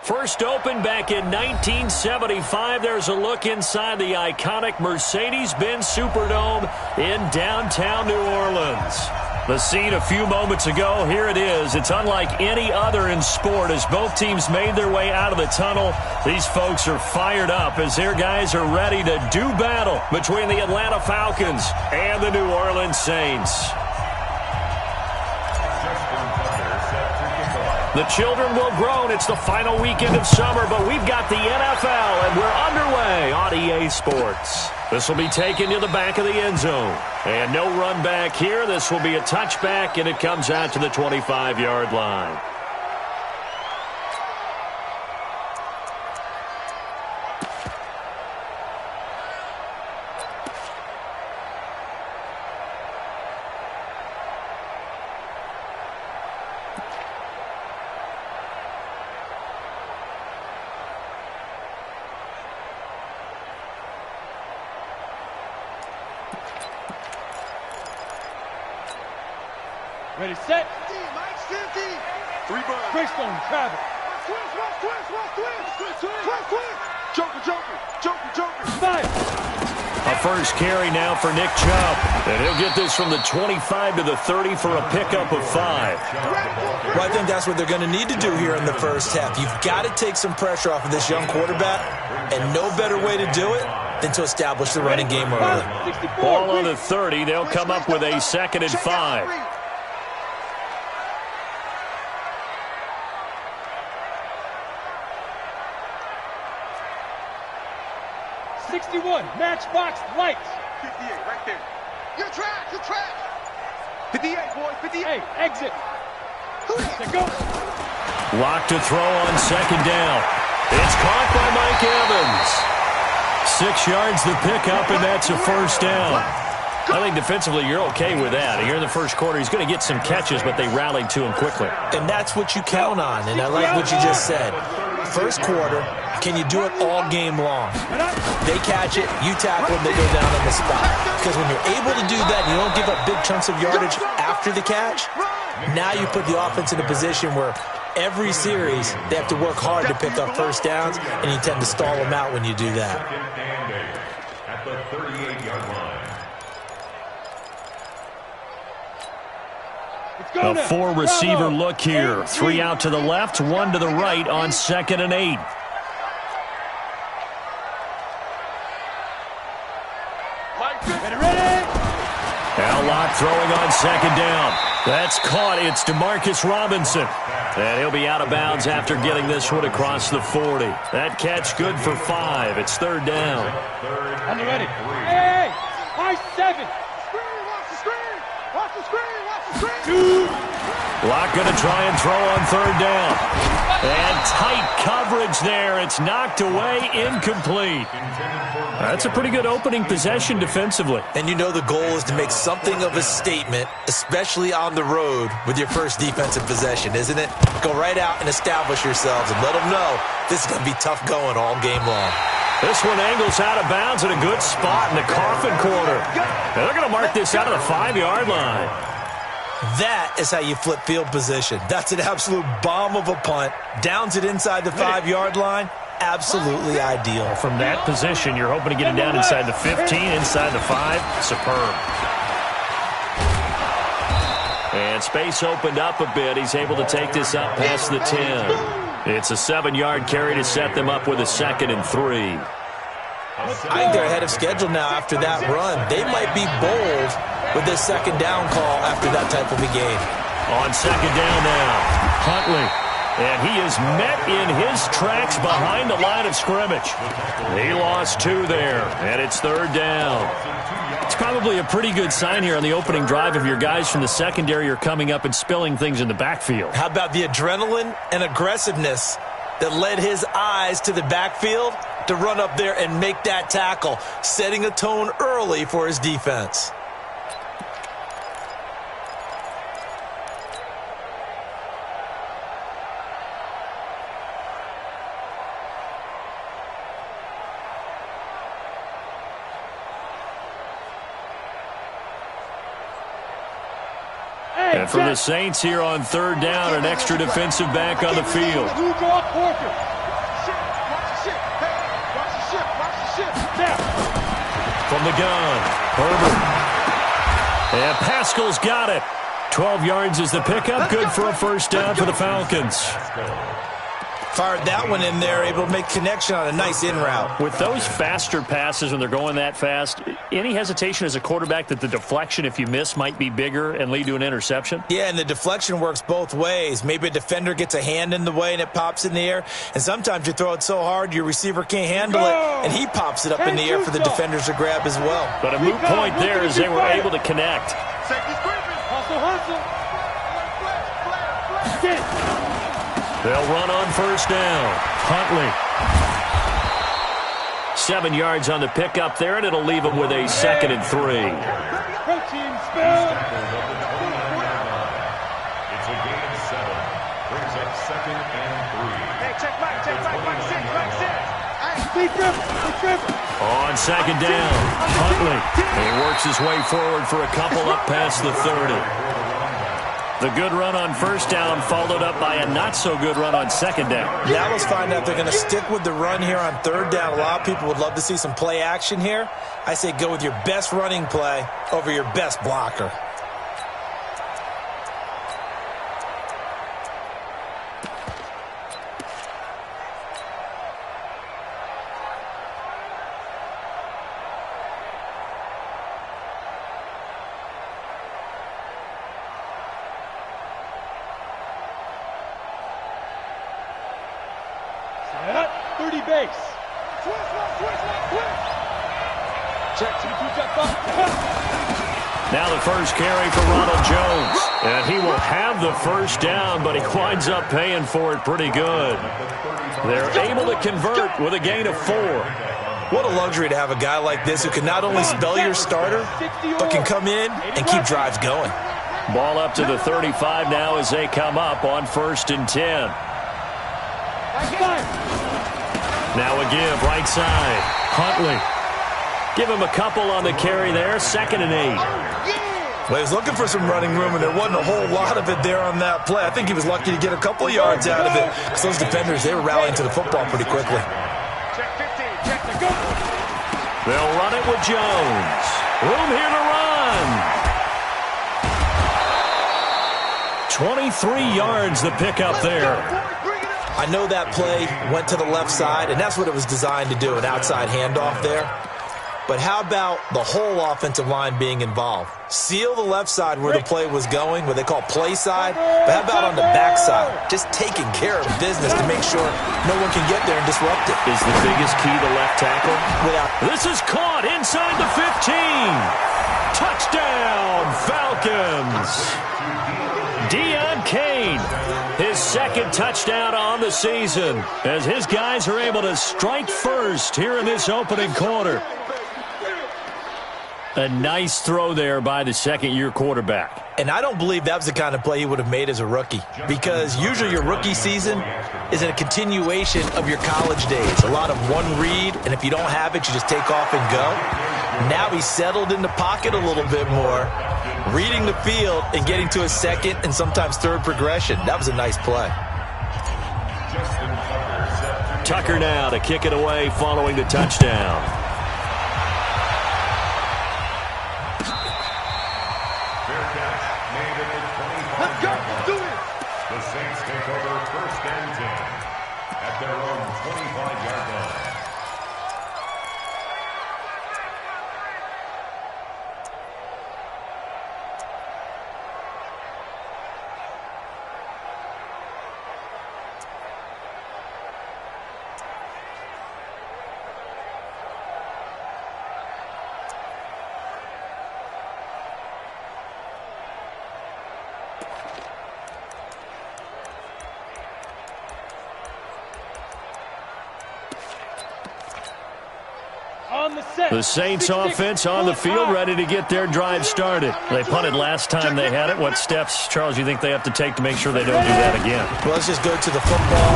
First opened back in 1975. There's a look inside the iconic Mercedes-Benz Superdome in downtown New Orleans. The scene a few moments ago, here it is. It's unlike any other in sport as both teams made their way out of the tunnel. These folks are fired up as their guys are ready to do battle between the Atlanta Falcons and the New Orleans Saints. The children will groan. It's the final weekend of summer, but we've got the NFL, and we're underway on EA Sports. This will be taken to the back of the end zone. And no run back here. This will be a touchback, and it comes out to the 25-yard line. Ready, set. Mike's 50. 3 buns. Greystone, travel. Joker. Fire. A first carry now for Nick Chubb. And he'll get this from the 25 to the 30 for a pickup of 5. Well, I think that's what they're going to need to do here in the first half. You've got to take some pressure off of this young quarterback, and no better way to do it than to establish the running game early. Ball on the 30. They'll come up with a 2nd and 5. 61, matchbox lights. 58, right there. Your track. 58, boys, 58. Hey, exit. There go. Lock to throw on 2nd down. It's caught by Mike Evans. 6 yards the pickup, and that's a first down. I think defensively you're okay with that. Here in the first quarter, he's going to get some catches, but they rallied to him quickly. And that's what you count on, and I like what you just said. First quarter, can you do it all game long? They catch it, you tackle them, they go down on the spot. Because when you're able to do that, you don't give up big chunks of yardage after the catch, now you put the offense in a position where every series they have to work hard to pick up first downs, and you tend to stall them out when you do that. At the 38-yard line. A 4-receiver look here. 3 out to the left, 1 to the right on 2nd and 8. Now Lott throwing on 2nd down. That's caught. It's Demarcus Robinson. And he'll be out of bounds after getting this one across the 40. That catch good for 5. It's 3rd down. On the ready. Hey, high 7. Lott going to try and throw on 3rd down. And tight coverage there. It's knocked away, incomplete. That's a pretty good opening possession defensively. And you know the goal is to make something of a statement, especially on the road with your first defensive possession, isn't it? Go right out and establish yourselves and let them know this is going to be tough going all game long. This one angles out of bounds in a good spot in the coffin corner. And they're going to mark this out of the 5-yard line. That is how you flip field position. That's an absolute bomb of a punt. Downs it inside the 5-yard line. Absolutely ideal. From that position, you're hoping to get it down inside the 15, inside the 5. Superb. And space opened up a bit. He's able to take this up past the 10. It's a 7-yard carry to set them up with a 2nd and 3. I think they're ahead of schedule now after that run. They might be bold with this 2nd down call after that type of a game. On 2nd down now, Huntley. And he is met in his tracks behind the line of scrimmage. He lost 2 there, and it's 3rd down. It's probably a pretty good sign here on the opening drive if your guys from the secondary are coming up and spilling things in the backfield. How about the adrenaline and aggressiveness that led his eyes to the backfield to run up there and make that tackle, setting a tone early for his defense. And for the Saints here on 3rd down, an extra defensive back on the field. Who draw Porter? from the gun. Herbert. And Pascal's got it. 12 yards is the pickup. Good for a first down for the Falcons. Fired that one in there, able to make connection on a nice in route. With those faster passes when they're going that fast, any hesitation as a quarterback that the deflection, if you miss, might be bigger and lead to an interception? Yeah, and the deflection works both ways. Maybe a defender gets a hand in the way and it pops in the air. And sometimes you throw it so hard your receiver can't handle it, and he pops it up in the air for the defenders to grab as well. But a moot point there as they were able to connect. They'll run on first down. Huntley. 7 yards on the pickup there, and it'll leave them with a 2nd and 3. It's a gain of 7. Brings up 2nd and 3. Hey, check back, On 2nd down, Huntley. He works his way forward for a couple up past the 30. The good run on first down followed up by a not-so-good run on 2nd down. Now let's find out if they're going to stick with the run here on 3rd down. A lot of people would love to see some play action here. I say go with your best running play over your best blocker. Now the first carry for Ronald Jones. And he will have the first down, but he winds up paying for it pretty good. They're able to convert with a gain of 4. What a luxury to have a guy like this who can not only spell your starter, but can come in and keep drives going. Ball up to the 35 now as they come up on 1st and 10. Now a give, right side. Huntley. Give him a couple on the carry there. 2nd and 8. Well, he was looking for some running room, and there wasn't a whole lot of it there on that play. I think he was lucky to get a couple of yards out of it, because those defenders, they were rallying to the football pretty quickly. They'll run it with Jones. Room here to run. 23 yards the pickup there. I know that play went to the left side, and that's what it was designed to do, an outside handoff there. But how about the whole offensive line being involved? Seal the left side where the play was going, what they call play side. But how about on the back side? Just taking care of business to make sure no one can get there and disrupt it. Is the biggest key the left tackle? This is caught inside the 15. Touchdown, Falcons. Deon Cain, his 2nd touchdown on the season, as his guys are able to strike first here in this opening quarter. A nice throw there by the 2nd-year quarterback. And I don't believe that was the kind of play he would have made as a rookie, because usually your rookie season is a continuation of your college days. A lot of one read, and if you don't have it, you just take off and go. Now he's settled in the pocket a little bit more, reading the field and getting to a 2nd and sometimes 3rd progression. That was a nice play. Tucker now to kick it away following the touchdown. The Saints take over 1st and 10 at their own 25-yard line. The Saints offense on the field, ready to get their drive started. They punted last time they had it. What steps, Charles, you think they have to take to make sure they don't do that again? Well, let's just go to the football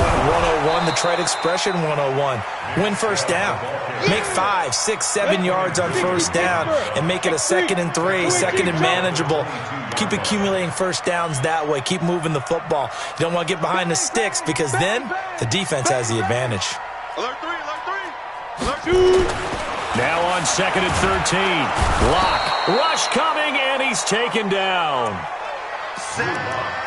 101, the trade expression 101. Win first down. Make 5, 6, 7 yards on first down and make it a 2nd and 3, 2nd and manageable. Keep accumulating first downs that way. Keep moving the football. You don't want to get behind the sticks, because then the defense has the advantage. Alert 3, alert 3. Alert 2. Now on 2nd and 13. Lock. Rush coming, and he's taken down.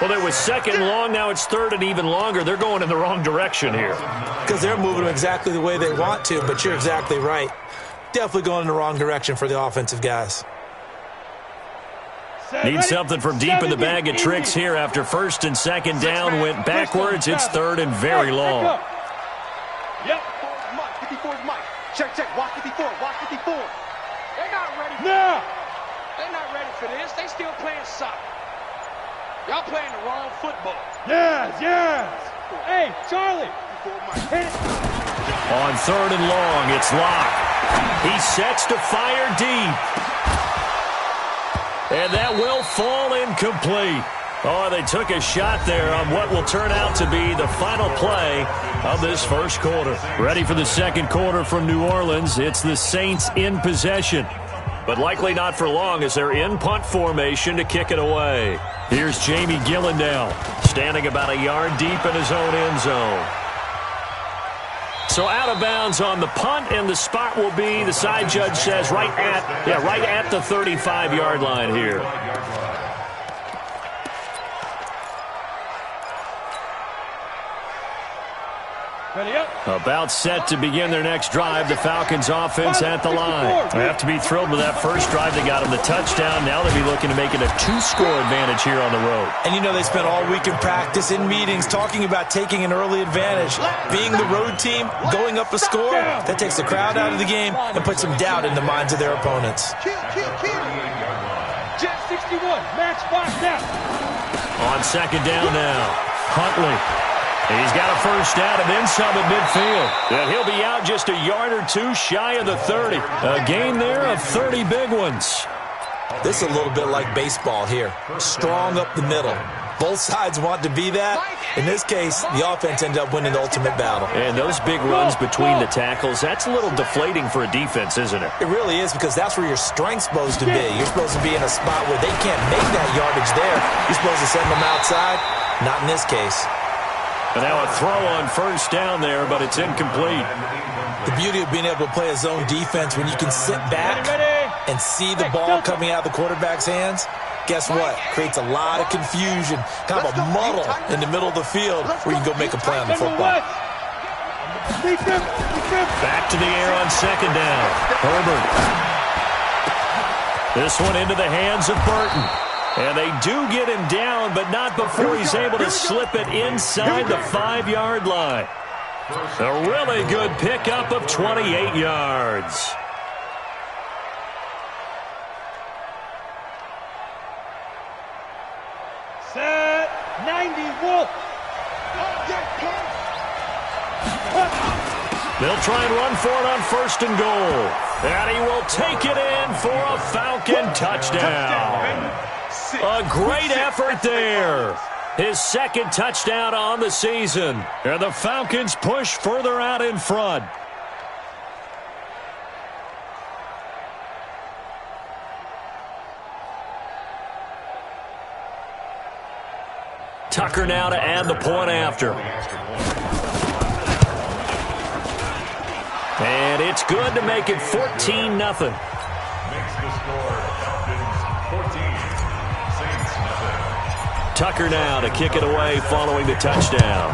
Well, it was 2nd and long. Now it's 3rd and even longer. They're going in the wrong direction here. Because they're moving exactly the way they want to, but you're exactly right. Definitely going in the wrong direction for the offensive guys. Need something from deep in the bag of tricks here after 1st and 2nd down. Went backwards. It's 3rd and very long. Yep. 54 is Mike. Check, check. Watch 54. Watch 54. They're not ready. No. They're not ready for this. They still playing soccer. Y'all playing the wrong football. Yes, yes. Hey, Charlie. Hit it. On 3rd and long, it's Locke. He sets to fire deep. And that will fall incomplete. Oh, they took a shot there on what will turn out to be the final play of this first quarter. Ready for the second quarter from New Orleans. It's the Saints in possession, but likely not for long as they're in punt formation to kick it away. Here's Jamie Gillandale, standing about a yard deep in his own end zone. So out of bounds on the punt, and the spot will be, the side judge says, right at the 35-yard line here. Ready up. About set to begin their next drive. The Falcons offense at the line. They have to be thrilled with that first drive. They got them the touchdown. Now they'll be looking to make it a 2-score advantage here on the road. And you know they spent all week in practice, in meetings, talking about taking an early advantage. Being the road team, going up a score, that takes the crowd out of the game and puts some doubt in the minds of their opponents. Jet 61, match box now. On 2nd down now, Huntley. He's got a first down and then some at midfield. And he'll be out just a yard or two shy of the 30. A gain there of 30 big ones. This is a little bit like baseball here. Strong up the middle. Both sides want to be that. In this case, the offense ended up winning the ultimate battle. And those big runs between the tackles, that's a little deflating for a defense, isn't it? It really is, because that's where your strength's supposed to be. You're supposed to be in a spot where they can't make that yardage there. You're supposed to send them outside. Not in this case. And now a throw on first down there, but it's incomplete. The beauty of being able to play a zone defense when you can sit back and see the ball coming out of the quarterback's hands, guess what? Creates a lot of confusion, kind of a muddle in the middle of the field where you can go make a play on the football. Back to the air on 2nd down. Herbert. This one into the hands of Burton. And they do get him down, but not before he's able to slip it inside the 5-yard line. A really good pickup of 28 yards. Set 90 Wolf. They'll try and run for it on 1st and goal. And he will take it in for a Falcon touchdown. A great effort there. His 2nd touchdown on the season. And the Falcons push further out in front. Tucker now to add the point after. And it's good to make it 14-0. Makes the score Falcons 14, Saints nothing. Tucker now to kick it away following the touchdown.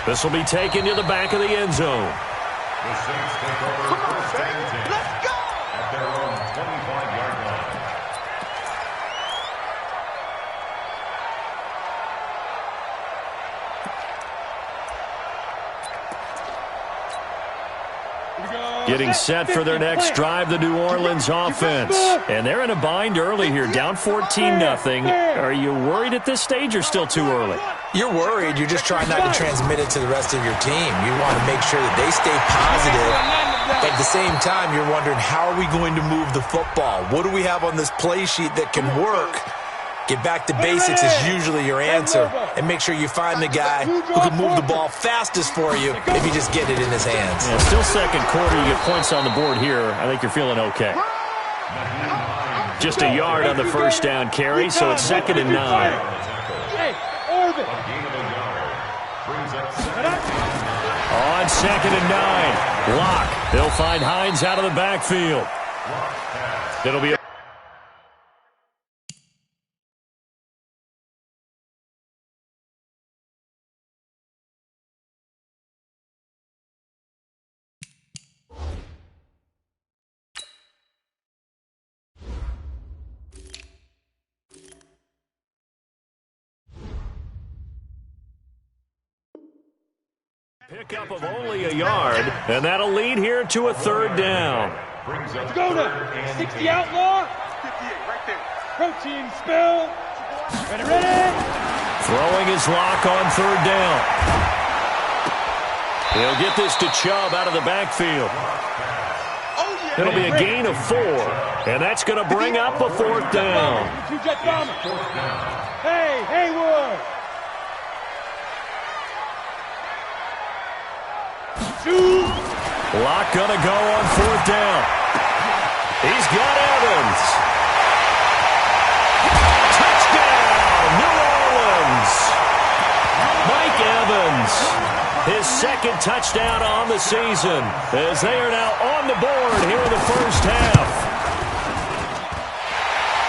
This will be taken to the back of the end zone. The Saints take over 1st and 10. Let's go! At their own 25-yard line. Getting set for their next drive, the New Orleans offense. And they're in a bind early here, down 14-0. Are you worried at this stage or still too early? You're worried. You're just trying not to transmit it to the rest of your team. You want to make sure that they stay positive. At the same time, you're wondering, how are we going to move the football? What do we have on this play sheet that can work? Get back to basics is usually your answer. And make sure you find the guy who can move the ball fastest for you if you just get it in his hands. Yeah, still second quarter. You get points on the board here. I think you're feeling okay. Just a yard on the first down carry, so it's 2nd and 9. Hey, Orbit. On on 2nd and 9. Lock. They'll find Hines out of the backfield. It'll be a pickup of only a yard, and that'll lead here to a 3rd down. Let's go now. 60 outlaw. 58 right there. Protein spill. Ready. Throwing his lock on 3rd down. He'll get this to Chubb out of the backfield. It'll be a gain of 4, and that's going to bring up a 4th down. Hey, Haywood. Lock gonna go on 4th down. He's got Evans. Touchdown, New Orleans. Mike Evans, his 2nd touchdown on the season, as they are now on the board here in the first half.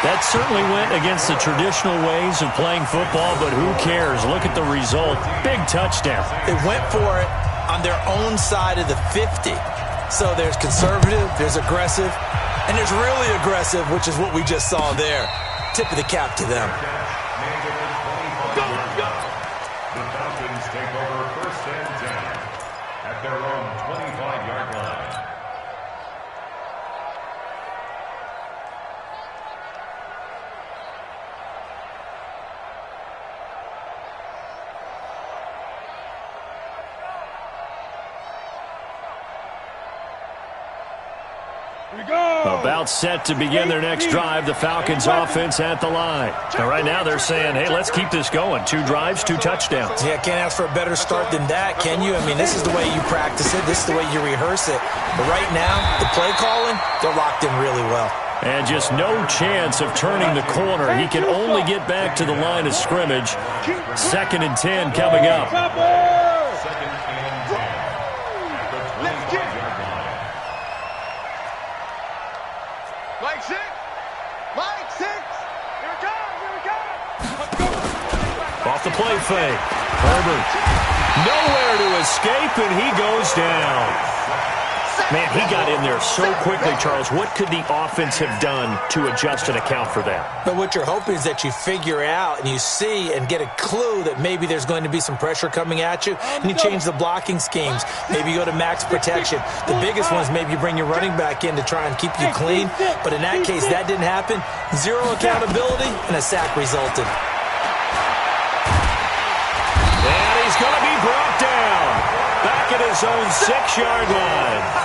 That certainly went against the traditional ways of playing football, but who cares? Look at the result. Big touchdown. They went for it on their own side of the 50. So there's conservative, there's aggressive, and there's really aggressive, which is what we just saw there. Tip of the cap to them. The Falcons take over 1st and 10 at their own 25-yard line. About set to begin their next drive, the Falcons offense at the line. Now, right now they're saying, hey, let's keep this going. 2 drives, 2 touchdowns. Yeah, can't ask for a better start than that, can you? I mean, this is the way you practice it. This is the way you rehearse it. But right now, the play calling, they're locked in really well. And just no chance of turning the corner. He can only get back to the line of scrimmage. 2nd and 10 coming up. 2nd and 10 at the 25-yard line. Mike 6. Mike 6. Here it comes. Here it comes. Off the play fake. Herbert. Nowhere to escape, and he goes down. Man, he got in there so quickly, Charles. What could the offense have done to adjust and account for that? But what you're hoping is that you figure out and you see and get a clue that maybe there's going to be some pressure coming at you, and you change the blocking schemes. Maybe you go to max protection. The biggest one is maybe you bring your running back in to try and keep you clean. But in that case, that didn't happen. 0 accountability, and a sack resulted. And he's going to be brought down. Back at his own 6-yard line.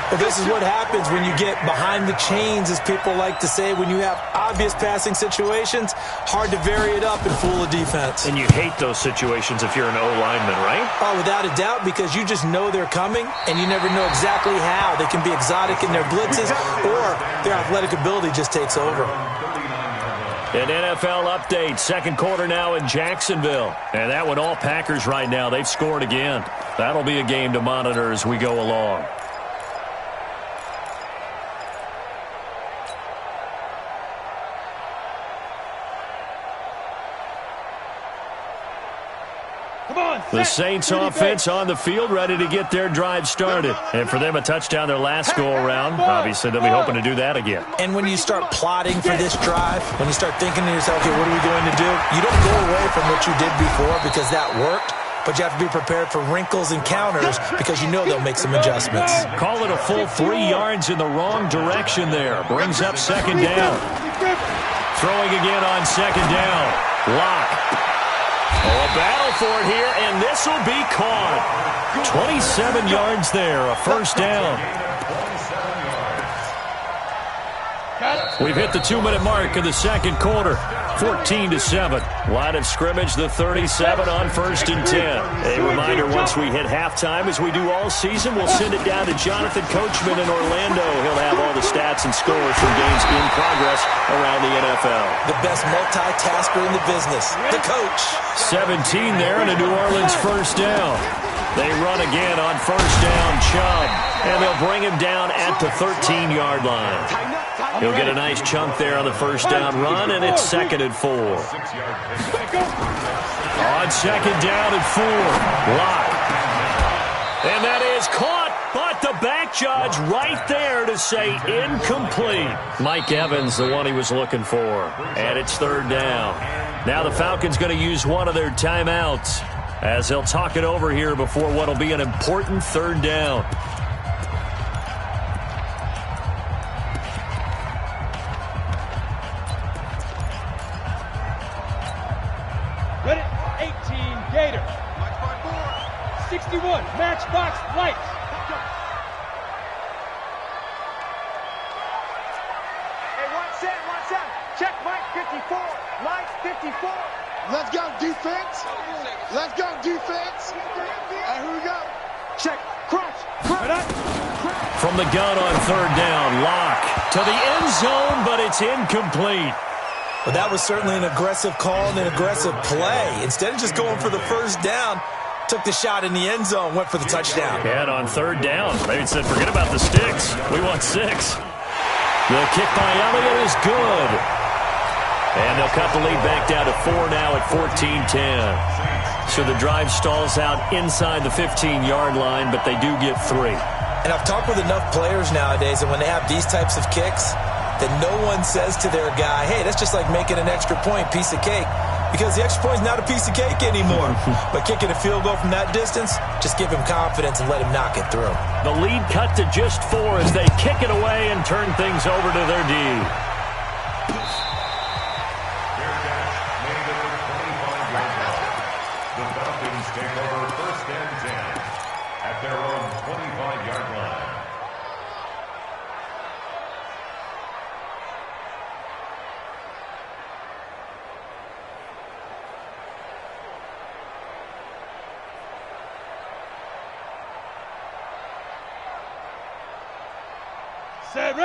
But this is what happens when you get behind the chains, as people like to say. When you have obvious passing situations, hard to vary it up and fool a defense. And you hate those situations if you're an O-lineman, right? Oh, without a doubt, because you just know they're coming, and you never know exactly how. They can be exotic in their blitzes, or their athletic ability just takes over. An NFL update, 2nd quarter now in Jacksonville. And that one all Packers right now. They've scored again. That'll be a game to monitor as we go along. The Saints offense on the field, ready to get their drive started. And for them, a touchdown their last go-around. Obviously, they'll be hoping to do that again. And when you start plotting for this drive, when you start thinking to yourself, okay, what are we going to do? You don't go away from what you did before because that worked. But you have to be prepared for wrinkles and counters because you know they'll make some adjustments. Call it a full 3 yards in the wrong direction there. Brings up 2nd down. Throwing again on 2nd down. Lock. Oh, a battle for it here, and this will be caught. 27 yards there, a 1st down. We've hit the 2-minute mark in the 2nd quarter. 14-7. Line of scrimmage, the 37 on 1st and 10. A reminder, once we hit halftime, as we do all season, we'll send it down to Jonathan Coachman in Orlando. He'll have all the stats and scores from games in progress around the NFL. The best multitasker in the business, the coach. 17 there, and a New Orleans 1st down. They run again on first down, Chubb. And they'll bring him down at the 13-yard line. He'll get a nice chunk there on the first down run, and it's 2nd and 4. On 2nd down and 4, Locke. And that is caught, but the back judge right there to say incomplete. Mike Evans, the one he was looking for. And it's 3rd down. Now the Falcons going to use one of their timeouts as they'll talk it over here before what will be an important 3rd down. Ready? 18, Gator. 61, Matchbox Lights. Hey, 1-7. Check Mike 54. Lights 54. Let's go, defense. Let's go, defense. And here we go. Check. Crunch. From the gun on 3rd down, Locke to the end zone, but it's incomplete. Well, that was certainly an aggressive call and an aggressive play. Instead of just going for the first down, took the shot in the end zone, went for the touchdown. And on 3rd down, they said, forget about the sticks. We want 6. The kick by Elliott is good. And they'll cut the lead back down to 4 now at 14-10. So the drive stalls out inside the 15-yard line, but they do get 3. And I've talked with enough players nowadays, and when they have these types of kicks, that no one says to their guy, hey, that's just like making an extra point, piece of cake. Because the extra point is not a piece of cake anymore. But kicking a field goal from that distance, just give him confidence and let him knock it through. The lead cut to just 4 as they kick it away and turn things over to their D. The Falcons take over 1st and 10 at their own 25-yard line.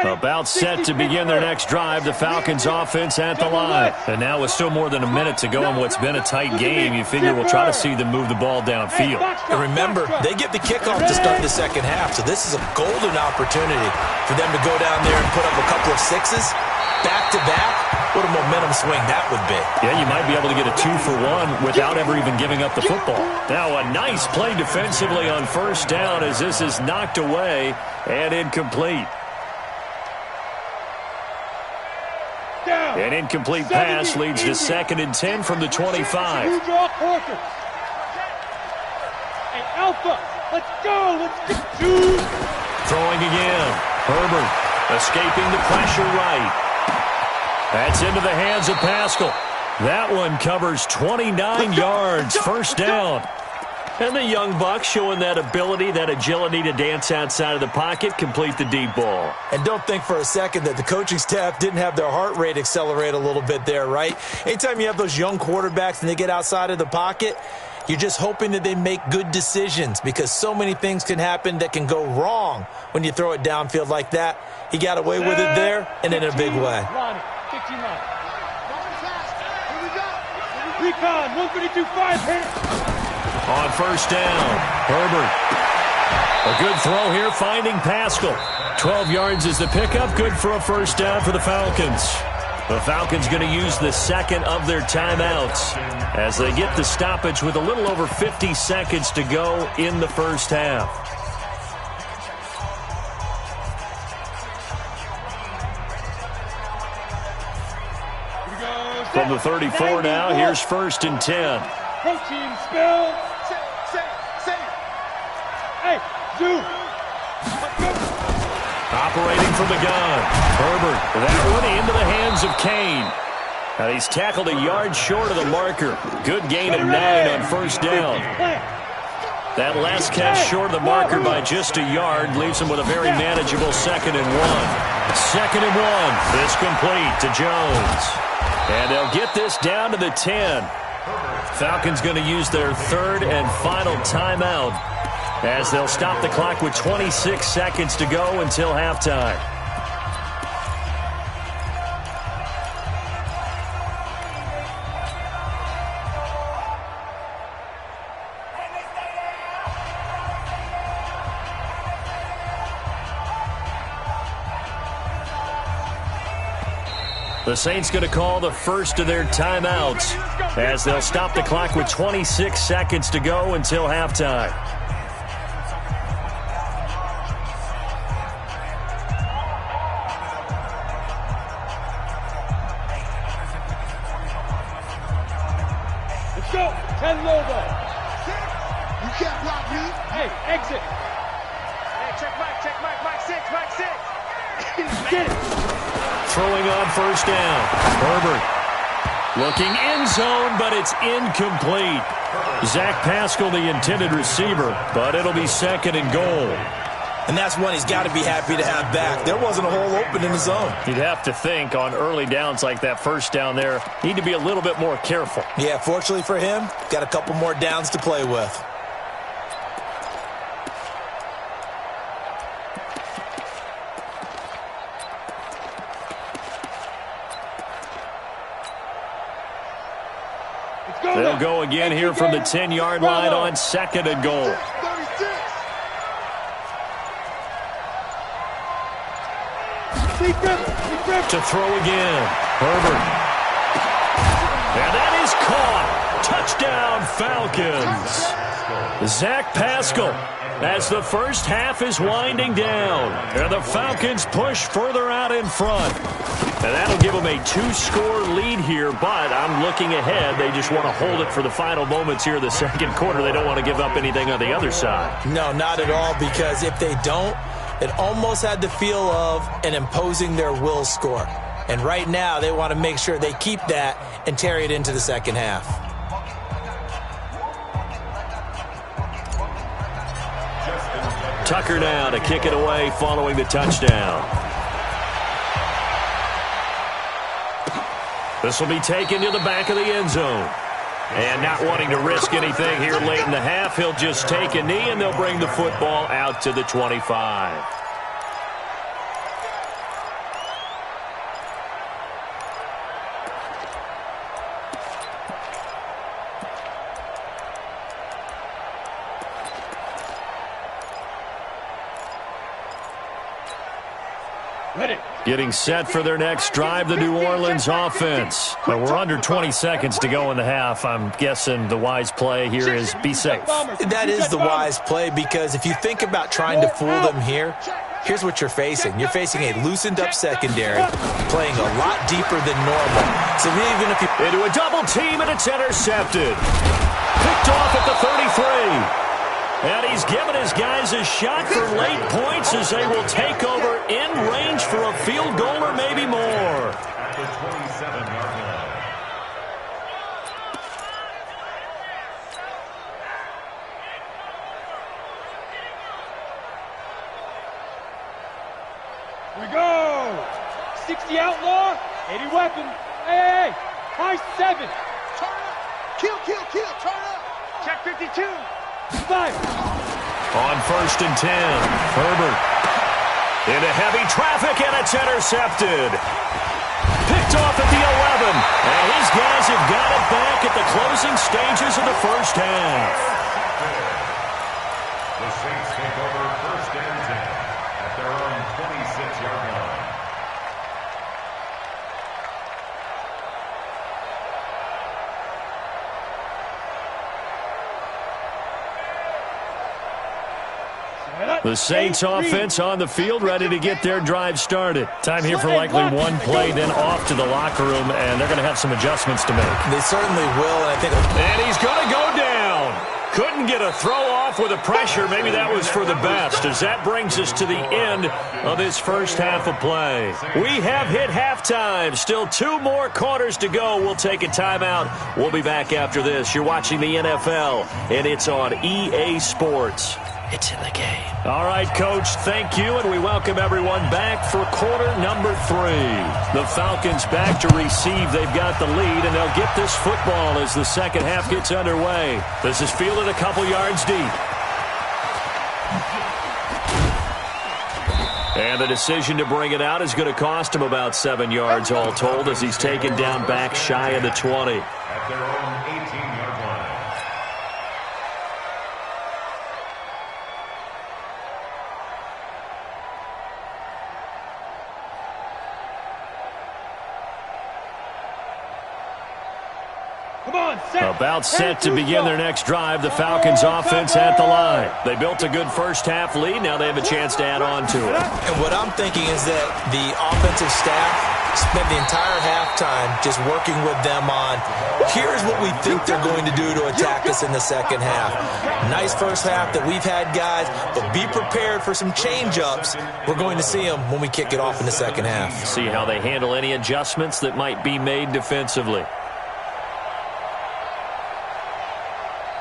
About set to begin their next drive, the Falcons offense at the line. And now with still more than a minute to go in what's been a tight game, you figure we'll try to see them move the ball downfield. And remember, they get the kickoff to start the second half, so this is a golden opportunity for them to go down there and put up a couple of 6s. Back-to-back, what a momentum swing that would be. Yeah, you might be able to get a 2-for-1 without ever even giving up the football. Now a nice play defensively on first down as this is knocked away and incomplete. An incomplete pass leads to 2nd and 10 from the 25. Hey, Alpha, let's go. Let's get 2. Throwing again. Herbert escaping the pressure right. That's into the hands of Pascal. That one covers 29 yards. First down. And the young buck showing that ability, that agility to dance outside of the pocket, complete the deep ball. And don't think for a second that the coaching staff didn't have their heart rate accelerate a little bit there, right? Anytime you have those young quarterbacks and they get outside of the pocket, you're just hoping that they make good decisions because so many things can happen that can go wrong when you throw it downfield like that. He got away with it there and in a big way. 15 line. Recon, 152.5 here. On first down, Herbert. A good throw here, finding Pascal. 12 yards is the pickup, good for a first down for the Falcons. The Falcons going to use the 2nd of their timeouts as they get the stoppage with a little over 50 seconds to go in the first half. From the 34 now, here's 1st and 10. Protein spill. Hey, Zoo. Operating from the gun. Herbert, that one into the hands of Kane. Now he's tackled a yard short of the marker. Good gain of 9 on first down. That last catch short of the marker by just a yard leaves him with a very manageable 2nd and 1. 2nd and 1. This complete to Jones. And they'll get this down to the 10. Falcons going to use their 3rd and final timeout as they'll stop the clock with 26 seconds to go until halftime. The Saints going to call the first of their timeouts as they'll stop the clock with 26 seconds to go until halftime. Let's go. 10 low ball. You can't block me. Hey, exit. Hey, check Mike, 6. Get it. Throwing on first down. Herbert looking end zone, but it's incomplete. Zach Pascal, the intended receiver, but it'll be second and goal. And that's one he's got to be happy to have back. There wasn't a hole open in the zone. You'd have to think on early downs like that first down there, need to be a little bit more careful. Yeah, fortunately for him, got a couple more downs to play with. They'll go again here from the 10-yard line on second and goal. To throw again. Herbert. And that is caught. Touchdown, Falcons. Zach Pascal as the first half is winding down. And the Falcons push further out in front. And that'll give them a 2-score lead here, but I'm looking ahead. They just want to hold it for the final moments here in the second quarter. They don't want to give up anything on the other side. No, not at all, because if they don't, it almost had the feel of an imposing their will score. And right now, they want to make sure they keep that and carry it into the second half. Tucker now to kick it away following the touchdown. This will be taken to the back of the end zone. And not wanting to risk anything here late in the half, he'll just take a knee and they'll bring the football out to the 25. Getting set for their next drive, the New Orleans offense. But we're under 20 seconds to go in the half. I'm guessing the wise play here is be safe. That is the wise play, because if you think about trying to fool them here, here's what you're facing. You're facing a loosened up secondary, playing a lot deeper than normal. So even if you... Into a double team, and it's intercepted. Picked off at the 33. And he's given his guys a shot for late points as they will take over in range for a field goal or maybe more. At the 27-yard line. We go. 60 outlaw, 80 weapon. Hey, high 7. Turn up. Kill. Turn up. Check 52. 5. On first and 10, Herbert into heavy traffic, and it's intercepted. Picked off at the 11, and his guys have got it back at the closing stages of the first half. The Saints take over first and 10 at their own 26-yard line. The Saints offense on the field, ready to get their drive started. Time here for likely one play, then off to the locker room, and they're going to have some adjustments to make. They certainly will, and I think... And he's going to go down. Couldn't get a throw off with the pressure. Maybe that was for the best, as that brings us to the end of this first half of play. We have hit halftime. Still 2 more quarters to go. We'll take a timeout. We'll be back after this. You're watching the NFL, and it's on EA Sports. It's in the game. All right, Coach, thank you, and we welcome everyone back for quarter number 3. The Falcons back to receive. They've got the lead, and they'll get this football as the second half gets underway. This is fielded a couple yards deep. And the decision to bring it out is going to cost him about 7 yards all told, as he's taken down back shy of the 20. At their own 18-yard line. About set to begin their next drive, the Falcons offense at the line. They built a good first half lead. Now they have a chance to add on to it. And what I'm thinking is that the offensive staff spent the entire halftime just working with them on, here's what we think they're going to do to attack us in the second half. Nice first half that we've had, guys, but be prepared for some change-ups. We're going to see them when we kick it off in the second half. See how they handle any adjustments that might be made defensively.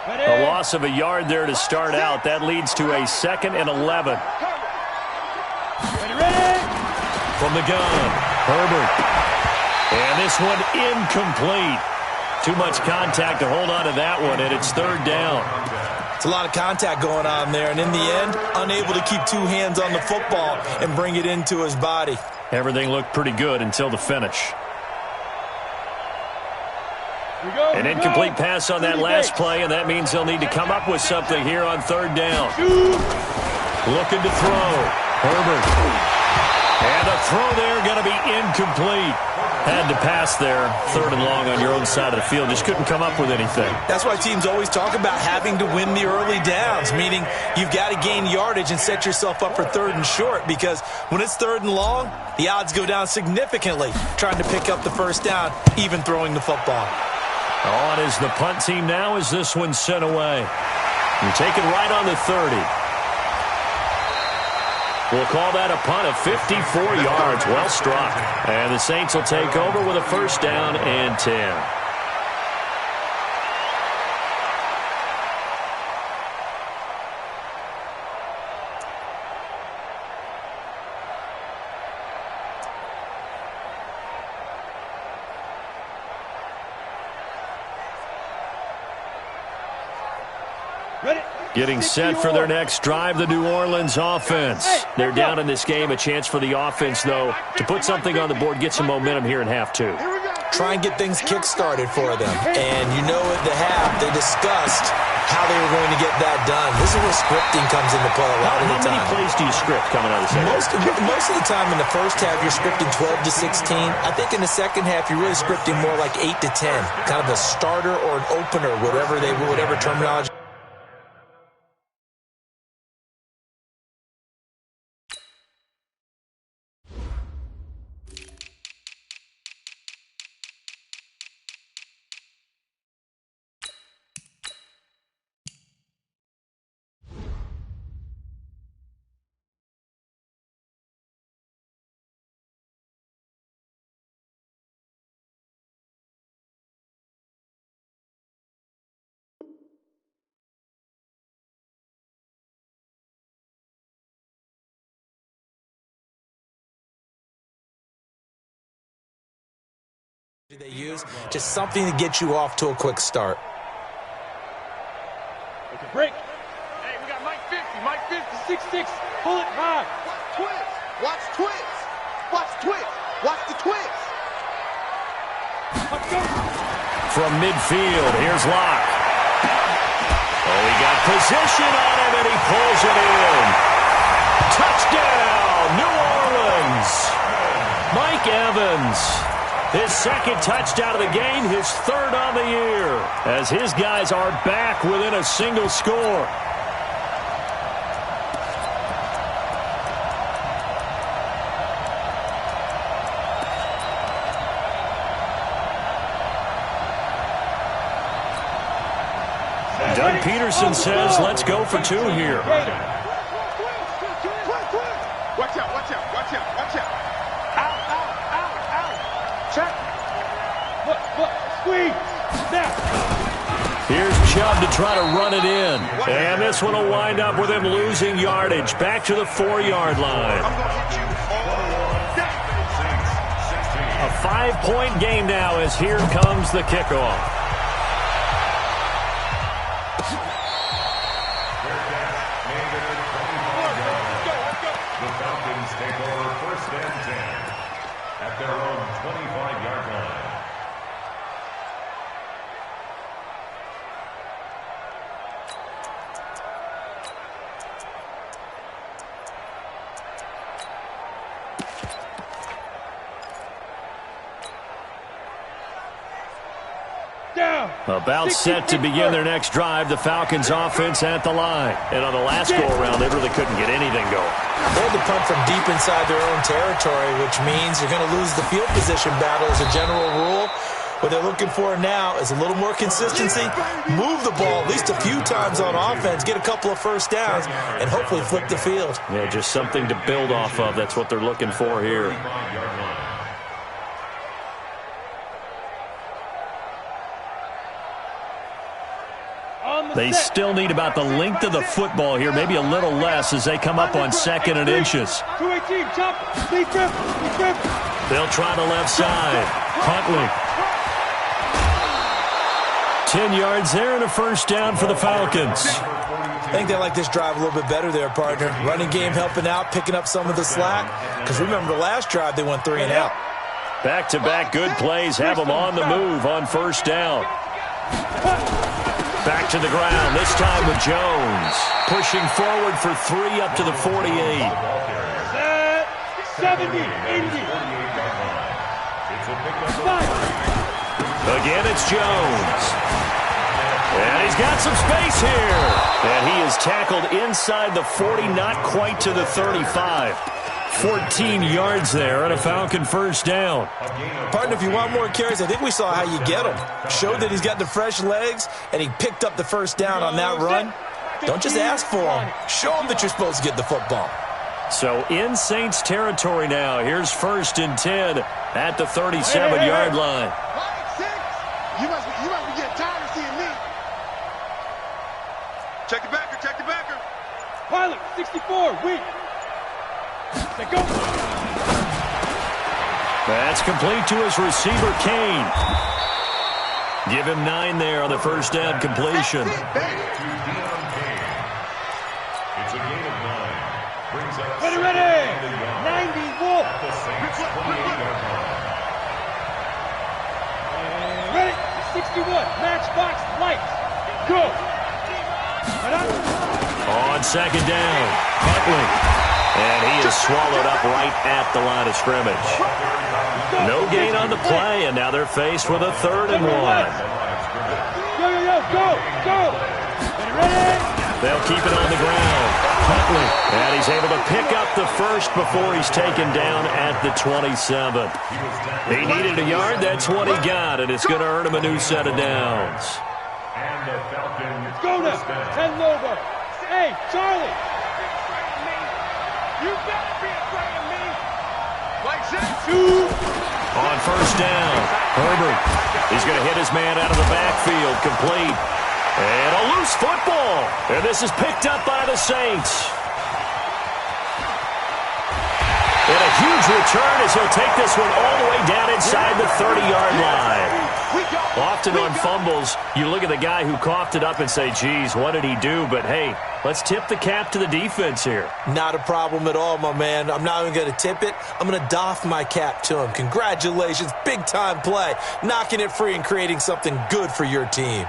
A loss of a yard there to start out. That leads to a 2nd and 11. From the gun, Herbert. And this one incomplete. Too much contact to hold on to that one, and it's 3rd down. It's a lot of contact going on there, and in the end, unable to keep 2 hands on the football and bring it into his body. Everything looked pretty good until the finish. An incomplete pass on that last play, and that means they'll need to come up with something here on 3rd down. Looking to throw. Herbert. And the throw there going to be incomplete. Had to pass there, 3rd and long on your own side of the field. Just couldn't come up with anything. That's why teams always talk about having to win the early downs, meaning you've got to gain yardage and set yourself up for 3rd and short, because when it's 3rd and long, the odds go down significantly trying to pick up the first down, even throwing the football. On is the punt team now as this one's sent away. You're taken right on the 30. We'll call that a punt of 54 yards. Well struck. And the Saints will take over with a 1st down and 10. Getting set for their next drive, the New Orleans offense. They're down in this game. A chance for the offense, though, to put something on the board, get some momentum here in half 2. Try and get things kick-started for them. And you know at the half, they discussed how they were going to get that done. This is where scripting comes into play a lot of the time. How many plays do you script coming out of the second half? Most of the time in the first half, you're scripting 12 to 16. I think in the second half, you're really scripting more like 8 to 10. Kind of a starter or an opener, whatever terminology. They use just something to get you off to a quick start. Okay, break. Hey, we got Mike 50, 6'6", pull it high. Watch twist. Watch the twist. Let's go. From midfield, here's Locke. Oh, he got position on him, and he pulls it in. Touchdown, New Orleans. Mike Evans. His 2nd touchdown of the game, his 3rd on the year, as his guys are back within a single score. Doug Peterson says, let's go for 2 here. Watch out. Check. Look, squeeze. Now. Here's Chubb to try to run it in. And this one will wind up with him losing yardage. Back to the 4-yard line. A 5-point game now as here comes the kickoff. The Falcons take over 1st and 10 at their own 25-yard line. Down. About set to begin their next drive, the Falcons offense at the line. And on the last go-around, they really couldn't get anything going. They had to punt from deep inside their own territory, which means you're going to lose the field position battle as a general rule. What they're looking for now is a little more consistency, move the ball at least a few times on offense, get a couple of first downs, and hopefully flip the field. Yeah, just something to build off of. That's what they're looking for here. They still need about the length of the football here, maybe a little less as they come up on 2nd and inches. They'll try the left side. Huntley. 10 yards there and a first down for the Falcons. I think they like this drive a little bit better there, partner. Running game helping out, picking up some of the slack. Because remember, the last drive they went 3 and out. Back-to-back good plays have them on the move on first down. Back to the ground, this time with Jones. Pushing forward for 3 up to the 48. 70, 80. Again, it's Jones. And he's got some space here. And he is tackled inside the 40, not quite to the 35. 14 yards there on a Falcon first down. Partner, if you want more carries, I think we saw how you get him. Showed that he's got the fresh legs, and he picked up the first down on that run. Don't just ask for him. Show him that you're supposed to get the football. So in Saints territory now. Here's 1st and 10 at the 37-yard line. You must be getting tired of seeing me. Check the backer, check the backer. Pilot, 64, weak. Go. That's complete to his receiver, Kane. Give him 9 there on the first down completion. It's a gain of 9. Brings up Ready. 90, Wolf. Ready. 61, matchbox, lights. Go. On 2nd down, Huntley. And he is swallowed up right at the line of scrimmage. No gain on the play, and now they're faced with a 3rd and 1. Go. Ready. They'll keep it on the ground. Huntley, and he's able to pick up the first before he's taken down at the 27. He needed a yard, that's what he got, and it's going to earn him a new set of downs. And the Falcons. Go now. 10 Lobo. Hey, Charlie. You better be afraid of me. Like that. 2. On first down, Herbert. He's going to hit his man out of the backfield, complete. And a loose football. And this is picked up by the Saints. And a huge return as he'll take this one all the way down inside the 30-yard line. Often on fumbles, you look at the guy who coughed it up and say, geez, what did he do? But, hey, let's tip the cap to the defense here. Not a problem at all, my man. I'm not even going to tip it. I'm going to doff my cap to him. Congratulations. Big-time play. Knocking it free and creating something good for your team.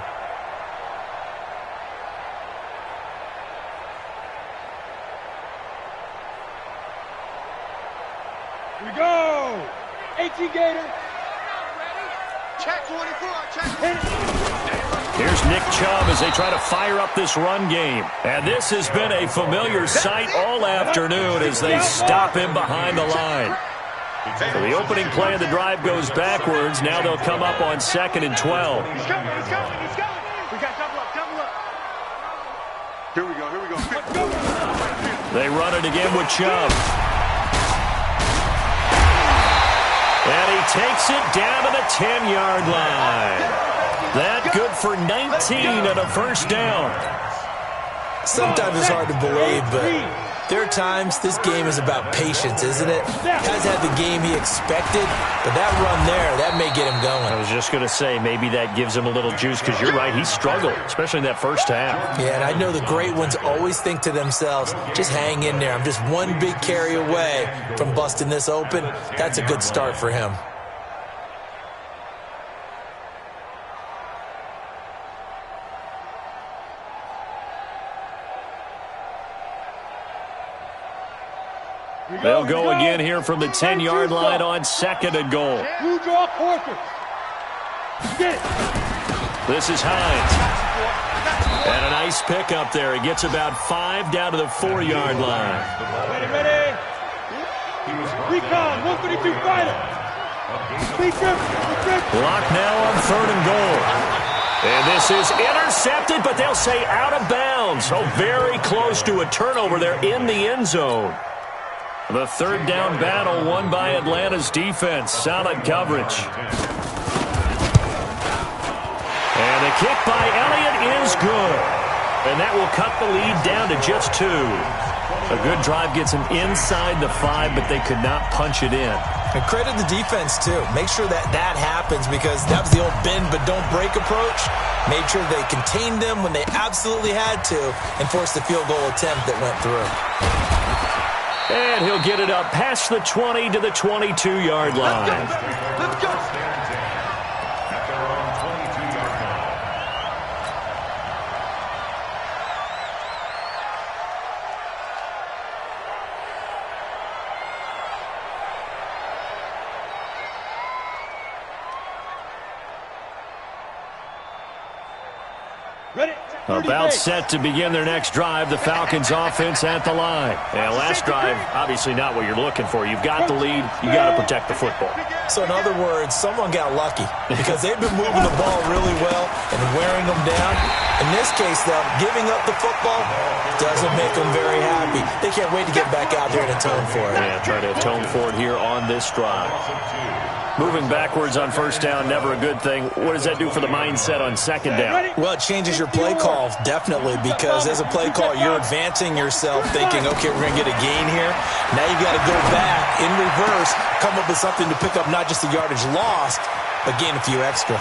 Here we go. 18 Gator. Check 44, check. Here's Nick Chubb as they try to fire up this run game. And this has been a familiar sight all afternoon as they stop him behind the line. So the opening play of the drive goes backwards. Now they'll come up on 2nd and 12. He's coming. We got double up. Here we go. They run it again with Chubb. And he takes it down to the 10-yard line. That good for 19 and a first down. Sometimes it's hard to believe, but there are times this game is about patience, isn't it? Guys had the game he expected, but that run there, that may get him going. I was just going to say, maybe that gives him a little juice, because you're right, he struggled, especially in that first half. Yeah, and I know the great ones always think to themselves, just hang in there. I'm just one big carry away from busting this open. That's a good start for him. They'll go again here from the 10-yard line on 2nd and goal. Who draw quarters? Get it. This is Hines. And a nice pick up there. He gets about 5 down to the 4-yard line. Ready. Recon, 132 fighter. Block now on 3rd and goal. And this is intercepted, but they'll say out of bounds. So very close to a turnover there in the end zone. The 3rd down battle won by Atlanta's defense. Solid coverage. And the kick by Elliott is good. And that will cut the lead down to just 2. A good drive gets them inside the 5, but they could not punch it in. And credit the defense, too. Make sure that happens because that was the old bend but don't break approach. Made sure they contained them when they absolutely had to and forced the field goal attempt that went through. And he'll get it up past the 20 to the 22-yard line. Let's go. At their own 22-yard line. Ready. About set to begin their next drive, the Falcons offense at the line. And last drive, obviously not what you're looking for. You've got the lead. You got to protect the football. So in other words, someone got lucky because they've been moving the ball really well and wearing them down. In this case, though, giving up the football doesn't make them very happy. They can't wait to get back out there and atone for it. Yeah, trying to atone for it here on this drive. Moving backwards on 1st down, never a good thing. What does that do for the mindset on 2nd down? Well, it changes your play call, definitely, because as a play call, you're advancing yourself thinking, okay, we're going to get a gain here. Now you got to go back in reverse, come up with something to pick up not just the yardage lost, but gain a few extra.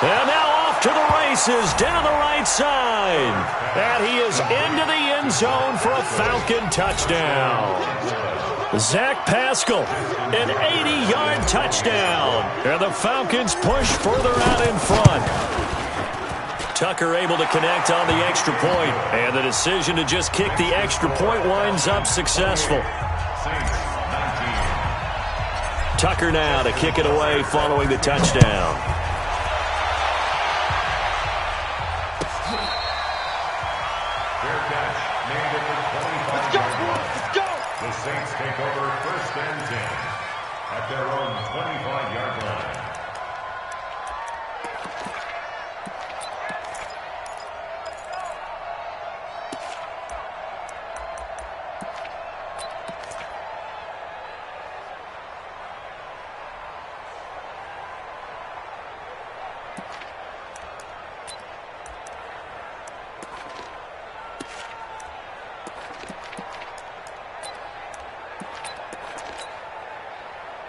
And now off to the races, down the right side. And he is into the end zone for a Falcon touchdown. Zach Pascal, an 80-yard touchdown. And the Falcons push further out in front. Tucker able to connect on the extra point. And the decision to just kick the extra point winds up successful. Tucker now to kick it away following the touchdown. The Saints take over 1st and 10 at their own 25-yard line.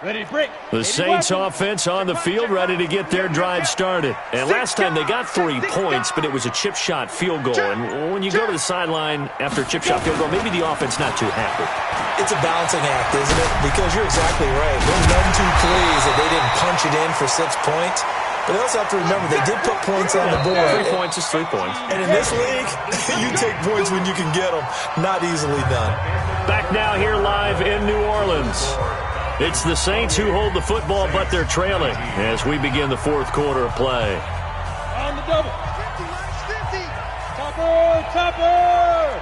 Ready to break. The Saints offense on the field, ready to get their drive started. And last time they got 3 points, but it was a chip shot field goal. And when you go to the sideline after a chip shot field goal, maybe the offense not too happy. It's a balancing act, isn't it? Because you're exactly right. They're none too pleased that they didn't punch it in for 6 points. But they also have to remember they did put points on the board. 3 points is 3 points. And in this league, you take points when you can get them. Not easily done. Back now here live in New Orleans. It's the Saints who hold the football, but they're trailing as we begin the 4th quarter of play. On the double. 50. Topper.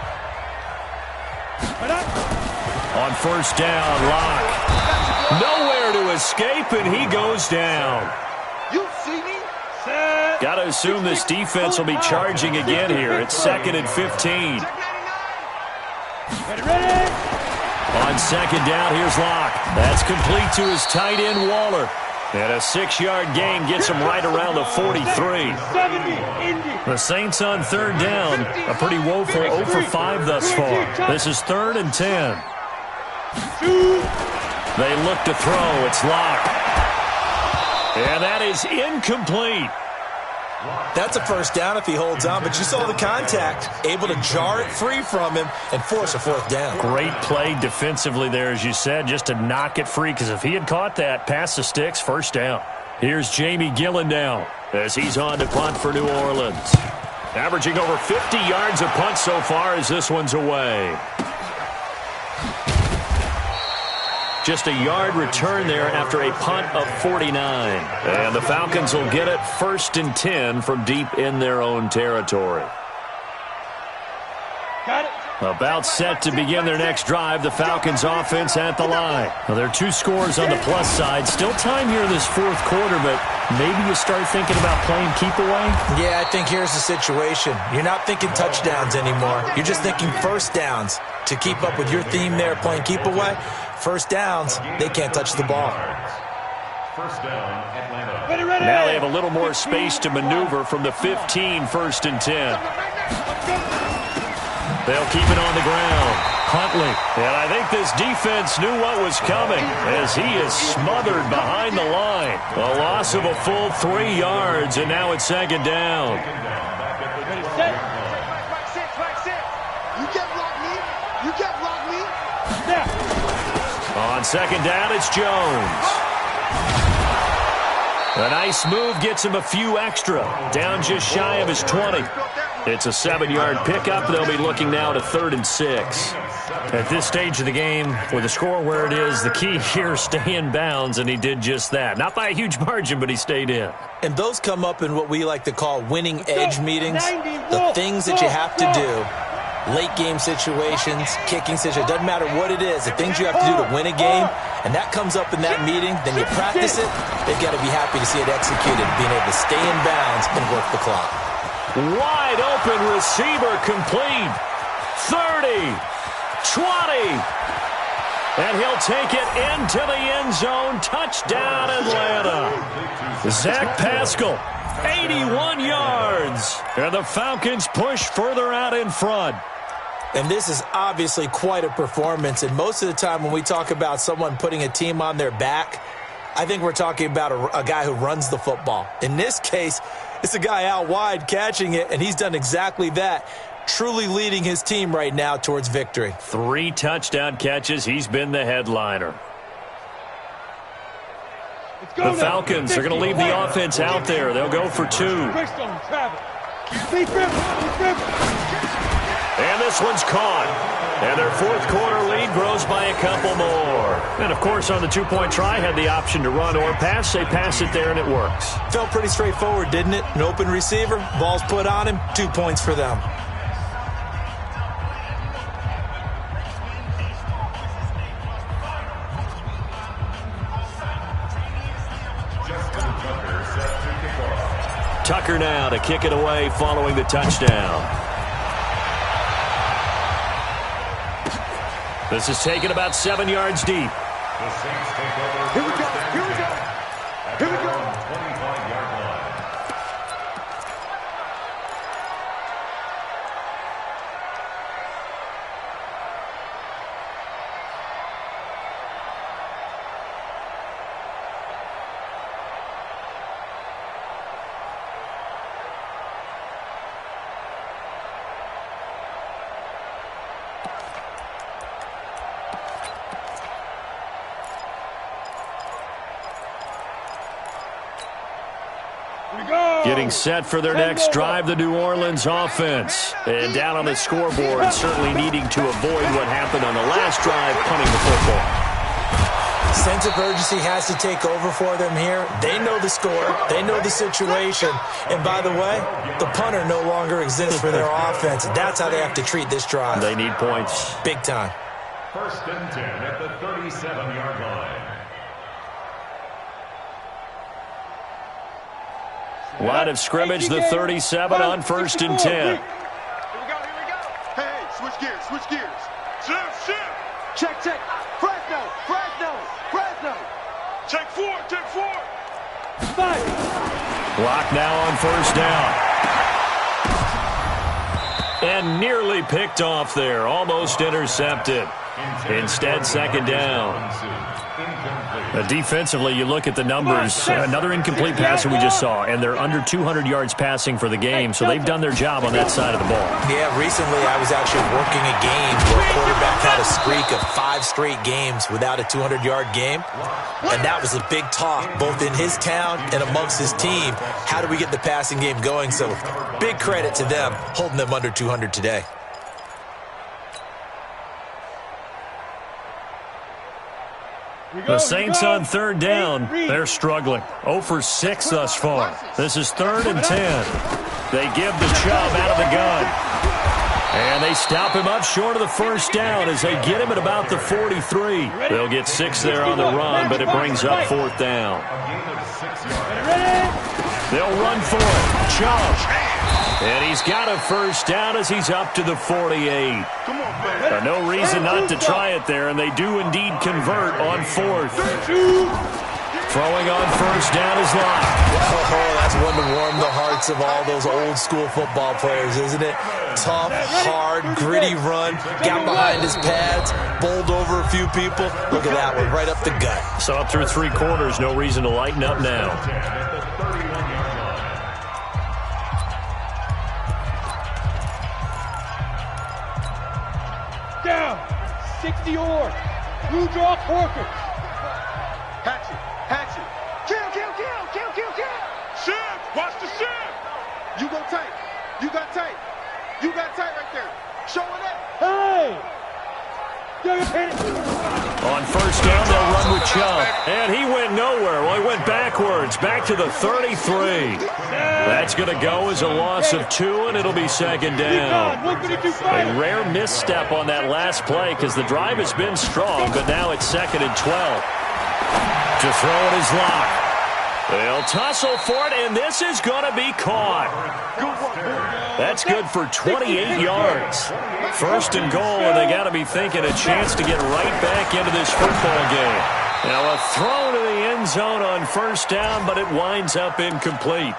On 1st down, Locke. Nowhere to escape, and he goes down. You see me? Got to assume this defense will be charging again here. It's 2nd and 15. Ready. On 2nd down, here's Locke. That's complete to his tight end, Waller. And a 6-yard gain gets him right around the 43. The Saints on 3rd down. A pretty woeful 0 for 5 thus far. This is 3rd and 10. They look to throw. It's Locke. And that is incomplete. That's a 1st down if he holds on, but you saw the contact, able to jar it free from him and force a 4th down. Great play defensively there, as you said, just to knock it free, because if he had caught that, past the sticks, 1st down. Here's Jamie Gillen now as he's on to punt for New Orleans. Averaging over 50 yards a punt so far as this one's away. Just a yard return there after a punt of 49. And the Falcons will get it 1st and 10 from deep in their own territory. Got it. About set to begin their next drive, the Falcons offense at the line. Well, there are 2 scores on the plus side. Still time here in this 4th quarter, but maybe you start thinking about playing keep away? Yeah, I think here's the situation. You're not thinking touchdowns anymore. You're just thinking first downs. To keep up with your theme there, playing keep away, first downs, they can't touch the ball. First down, Atlanta. Ready, ready. Now they have a little more space to maneuver from the 15, 1st and 10. They'll keep it on the ground. Huntley. And I think this defense knew what was coming as he is smothered behind the line. A loss of a full 3 yards, and now it's 2nd down. You can't block me. You can't block me. On 2nd down, it's Jones. A nice move gets him a few extra. Down just shy of his 20. It's a 7-yard pickup. They'll be looking now to 3rd and 6. At this stage of the game, with the score where it is, the key here is stay in bounds, and he did just that. Not by a huge margin, but he stayed in. And those come up in what we like to call winning edge meetings. The things that you have to do. Late game situations, kicking situations, doesn't matter what it is. The things you have to do to win a game, and that comes up in that meeting, then you practice it. They've got to be happy to see it executed, being able to stay in bounds and work the clock. Wide open receiver complete. 30, 20. And he'll take it into the end zone. Touchdown, Atlanta. Zach Pascal, 81 yards. And the Falcons push further out in front. And this is obviously quite a performance. And most of the time when we talk about someone putting a team on their back, I think we're talking about a guy who runs the football. In this case, it's a guy out wide catching it, and he's done exactly that, truly leading his team right now towards victory. 3 touchdown catches. He's been the headliner. The Falcons are going to leave the offense out there. They'll go for 2. And this one's caught. And their 4th quarter lead grows by a couple more. And, of course, on the 2-point try, had the option to run or pass. They pass it there, and it works. Felt pretty straightforward, didn't it? An open receiver, ball's put on him, 2 points for them. Tucker now to kick it away following the touchdown. This is taken about 7 yards deep. The Saints take over. Here we go. Here we go. Here we go. 25-yard line. Getting set for their next drive, the New Orleans offense. And down on the scoreboard, certainly needing to avoid what happened on the last drive, punting the football. Sense of urgency has to take over for them here. They know the score. They know the situation. And by the way, the punter no longer exists for their offense. That's how they have to treat this drive. They need points. Big time. 1st and 10 at the 37-yard line. Line of scrimmage, the 37 on 1st and 10. Here we go, here we go. Hey, switch gears, switch gears. Shift. Check. Fresno. Take 4. Block now on 1st down. And nearly picked off there. Almost intercepted. Instead, 2nd down. Defensively, you look at the numbers. Another incomplete pass that we just saw, and they're under 200 yards passing for the game, so they've done their job on that side of the ball. Yeah, recently I was actually working a game where a quarterback had a streak of 5 straight games without a 200-yard game, and that was a big talk, both in his town and amongst his team. How do we get the passing game going? So big credit to them, holding them under 200 today. The Saints on third down, they're struggling. 0 for 6 thus far. This is 3rd and 10. They give the Chubb out of the gun. And they stop him up short of the first down as they get him at about the 43. They'll get 6 there on the run, but it brings up 4th down. They'll run for it. Chubb. And he's got a first down as he's up to the 48. No reason not to try it there, and they do indeed convert on 4th. Throwing on first down is Locke. Oh, that's one to warm the hearts of all those old school football players, isn't it? Tough, hard, gritty run, got behind his pads, bowled over a few people. Look at that one, right up the gut. So up through 3 quarters, no reason to lighten up now. Down. 60 yards. Blue draw Corker. Hatchet. Hatchet. Kill, kill, kill, kill, kill, kill. Shim. Watch the shim. You go tight. You got tight. You got tight right there. Show it up. Hey. On first down, they'll run with Chubb. And he went nowhere. Well, he went backwards, back to the 33. That's going to go as a loss of 2, and it'll be 2nd down. A rare misstep on that last play because the drive has been strong, but now it's 2nd and 12. To throw it is Locke. They'll tussle for it, and this is going to be caught. That's good for 28 yards. 1st and goal, and they got to be thinking a chance to get right back into this football game. Now a throw to the end zone on first down, but it winds up incomplete.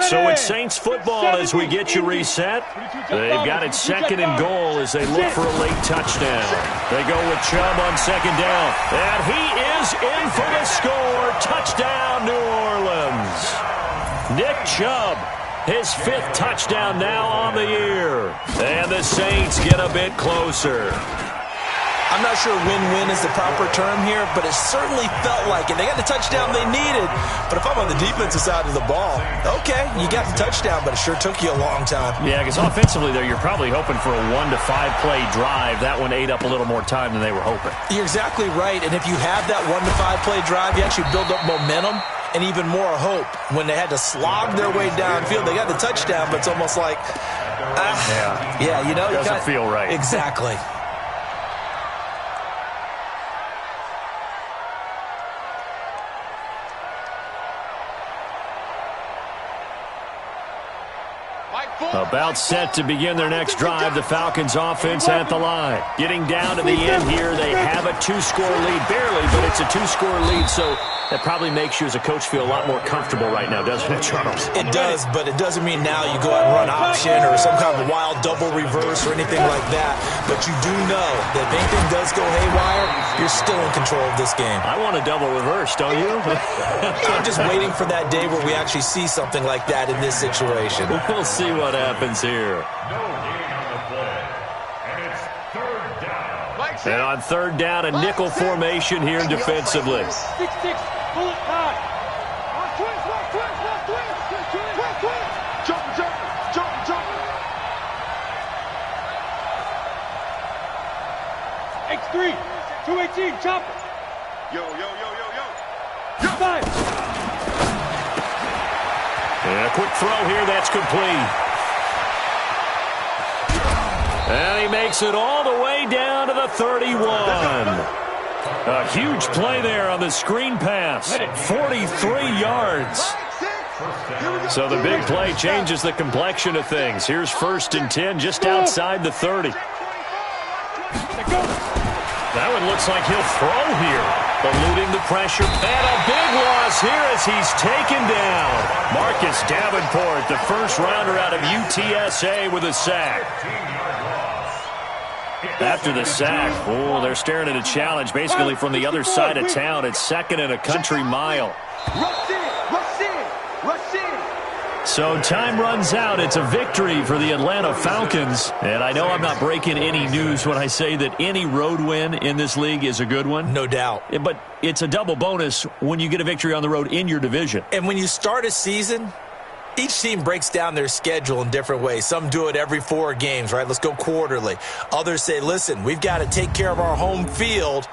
So it's Saints football as we get you reset. They've got it 2nd and goal as they look for a late touchdown. They go with Chubb on 2nd down. And he is in for the score. Touchdown, New Orleans. Nick Chubb, his 5th touchdown now on the year. And the Saints get a bit closer. I'm not sure win-win is the proper term here, but it certainly felt like it. They got the touchdown they needed, but if I'm on the defensive side of the ball, okay, you got the touchdown, but it sure took you a long time. Yeah, because offensively there, you're probably hoping for a 1 to 5 play drive. That one ate up a little more time than they were hoping. You're exactly right, and if you have that 1 to 5 play drive, you actually build up momentum and even more hope. When they had to slog their way downfield, they got the touchdown, but it's almost like, yeah, you know. It doesn't feel right. Exactly. About set to begin their next drive, the Falcons offense at the line. Getting down to the end here, they have a 2-score lead, barely, but it's a 2-score lead, so that probably makes you as a coach feel a lot more comfortable right now, doesn't it, Charles? It does, but it doesn't mean now you go out and run option or some kind of wild double reverse or anything like that. But you do know that if anything does go haywire, you're still in control of this game. I want a double reverse, don't you? I'm just waiting for that day where we actually see something like that in this situation. We'll see what happens here. And on 3rd down, a nickel formation here defensively. 6-6, pull it high. Jump, jump, jump, jump. X3, 218, chopper. Yo, yo, yo, yo, yo. Yo. 5. And a quick throw here, that's complete. And he makes it all the way down to the 31. A huge play there on the screen pass. 43 yards. So the big play changes the complexion of things. Here's 1st and 10 just outside the 30. That one looks like he'll throw here. Eluding the pressure. And a big loss here as he's taken down. Marcus Davenport, the first rounder out of UTSA with a sack. After the sack, they're staring at a challenge basically from the other side of town. It's 2nd and a country mile. Rush in, rush in, rush in. So time runs out. It's a victory for the Atlanta Falcons. And I know I'm not breaking any news when I say that any road win in this league is a good one. No doubt. But it's a double bonus when you get a victory on the road in your division. And when you start a season, each team breaks down their schedule in different ways. Some do it every 4 games, right? Let's go quarterly. Others say, listen, we've got to take care of our home field.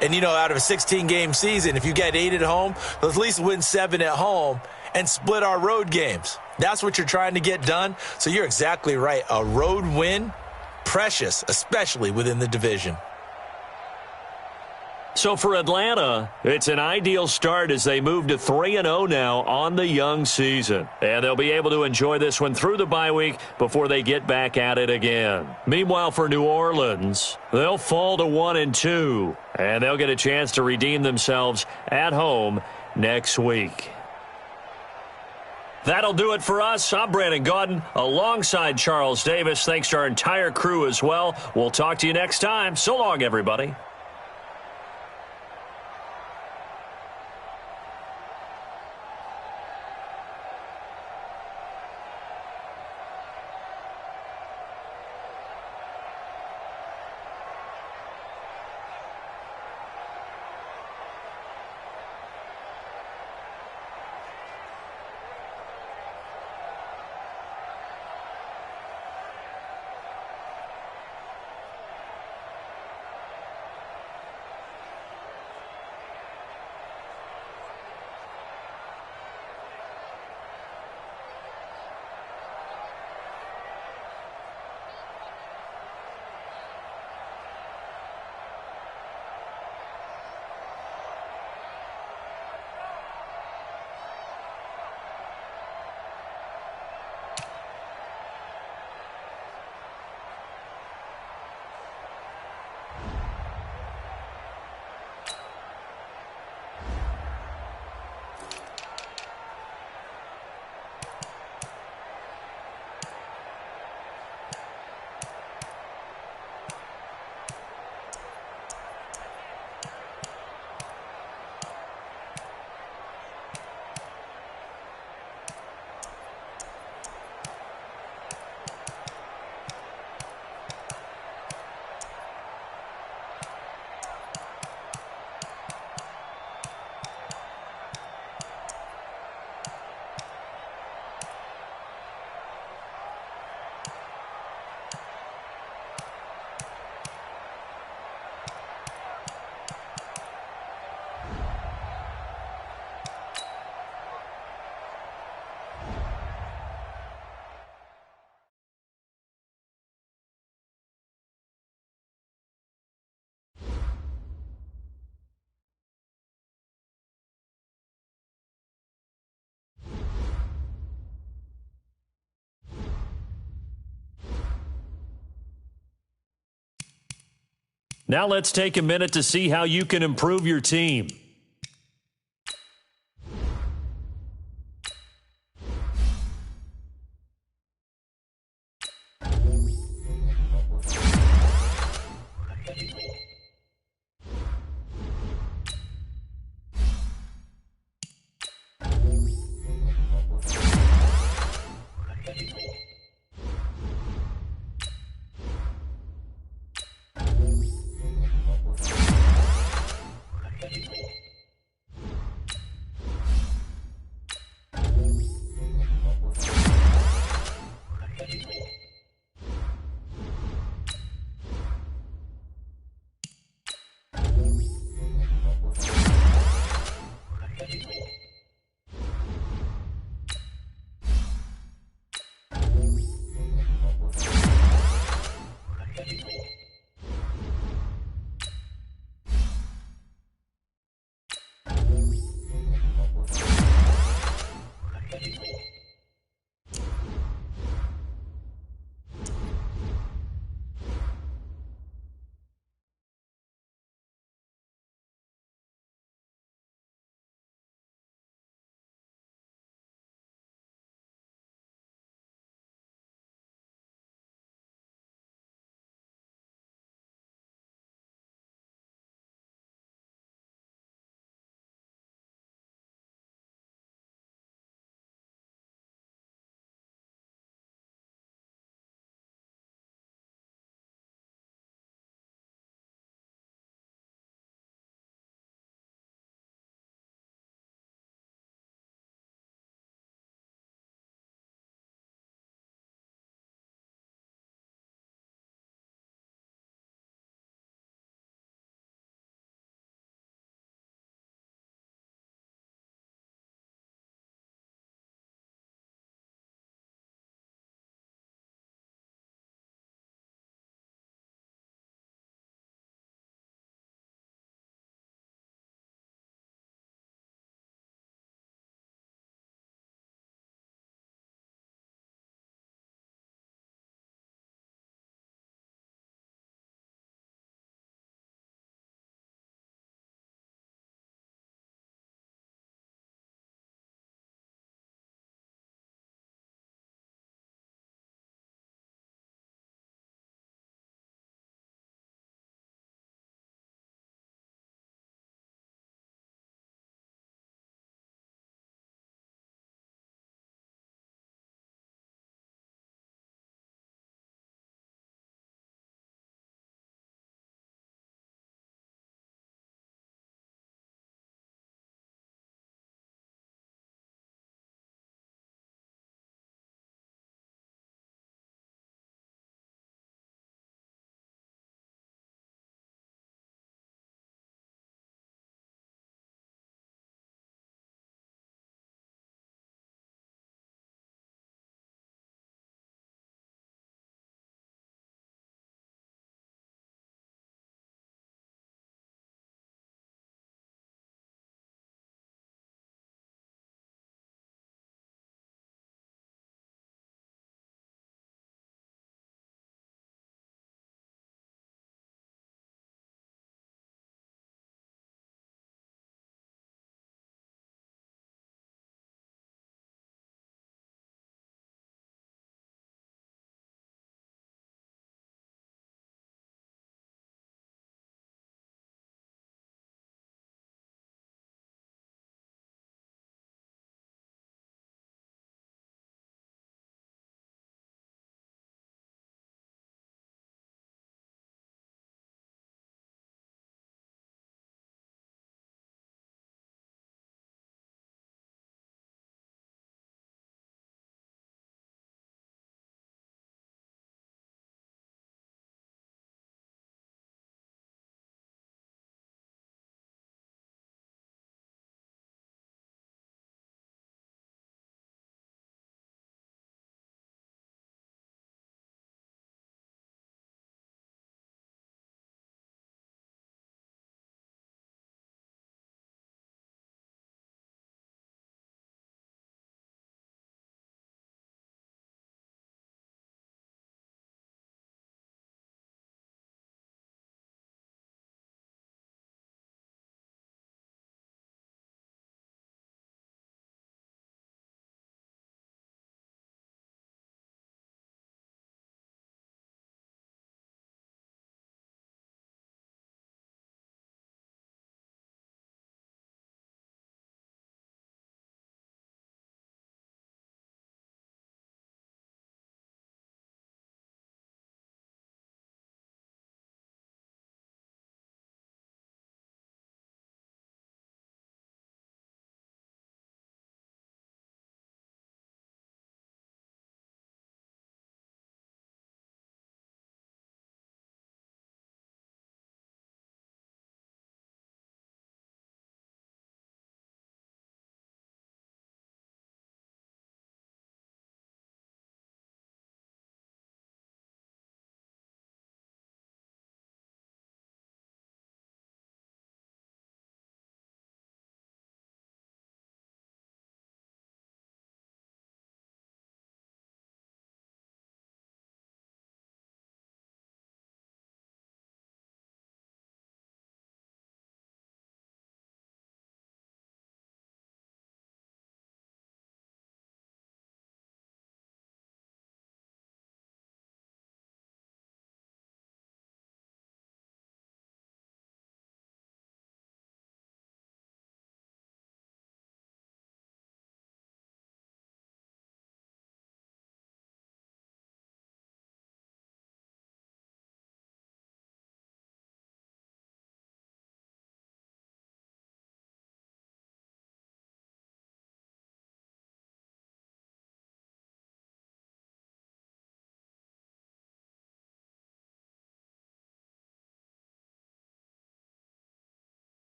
And, you know, out of a 16-game season, if you get 8 at home, let's at least win 7 at home and split our road games. That's what you're trying to get done. So you're exactly right. A road win, precious, especially within the division. So for Atlanta, it's an ideal start as they move to 3-0 now on the young season. And they'll be able to enjoy this one through the bye week before they get back at it again. Meanwhile, for New Orleans, they'll fall to 1-2. And they'll get a chance to redeem themselves at home next week. That'll do it for us. I'm Brandon Gaudin alongside Charles Davis. Thanks to our entire crew as well. We'll talk to you next time. So long, everybody. Now let's take a minute to see how you can improve your team.